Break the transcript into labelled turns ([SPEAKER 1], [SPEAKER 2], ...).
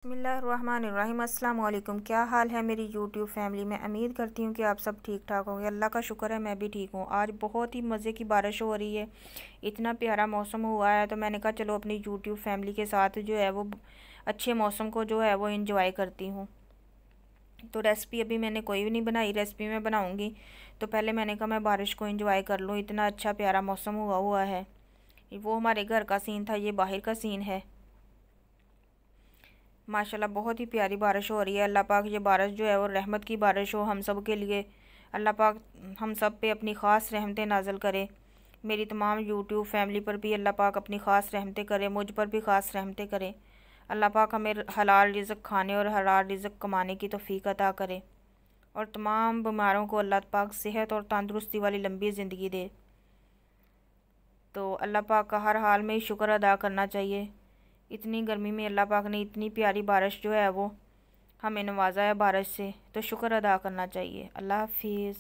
[SPEAKER 1] बिस्मिल्लाहिर्रहमानिर्रहीम। अस्सलाम वालेकुम। क्या हाल है मेरी यूट्यूब फैमिली में। उम्मीद करती हूँ कि आप सब ठीक ठाक होंगे। अल्लाह का शुक्र है मैं भी ठीक हूँ। आज बहुत ही मज़े की बारिश हो रही है, इतना प्यारा मौसम हुआ है, तो मैंने कहा चलो अपनी यूट्यूब फैमिली के साथ जो है वो अच्छे मौसम को जो है वो इंजॉय करती हूँ। तो रेसिपी अभी मैंने कोई भी नहीं बनाई, रेसिपी मैं बनाऊँगी। तो पहले मैंने कहा मैं बारिश को इंजॉय कर लूँ, इतना अच्छा प्यारा मौसम हुआ है। वो हमारे घर का सीन था, ये बाहर का सीन है। माशाल्लाह बहुत ही प्यारी बारिश हो रही है। अल्लाह पाक ये बारिश जो है वो रहमत की बारिश हो हम सब के लिए। अल्लाह पाक हम सब पे अपनी ख़ास रहमतें नाज़िल करे। मेरी तमाम यूट्यूब फैमिली पर भी अल्लाह पाक अपनी ख़ास रहमतें करे, मुझ पर भी ख़ास रहमतें करे। अल्लाह पाक हमें हलाल रिज़्क़ खाने और हलाल रिज़्क़ कमाने की तौफ़ीक अता करे, और तमाम बीमारों को अल्लाह पाक सेहत और तंदुरुस्ती वाली लंबी ज़िंदगी दे। तो अल्लाह पाक का हर हाल में शुक्र अदा करना चाहिए। इतनी गर्मी में अल्लाह पाक ने इतनी प्यारी बारिश जो है वो हमें नवाजा है बारिश से, तो शुक्र अदा करना चाहिए। अल्लाह हाफिज़।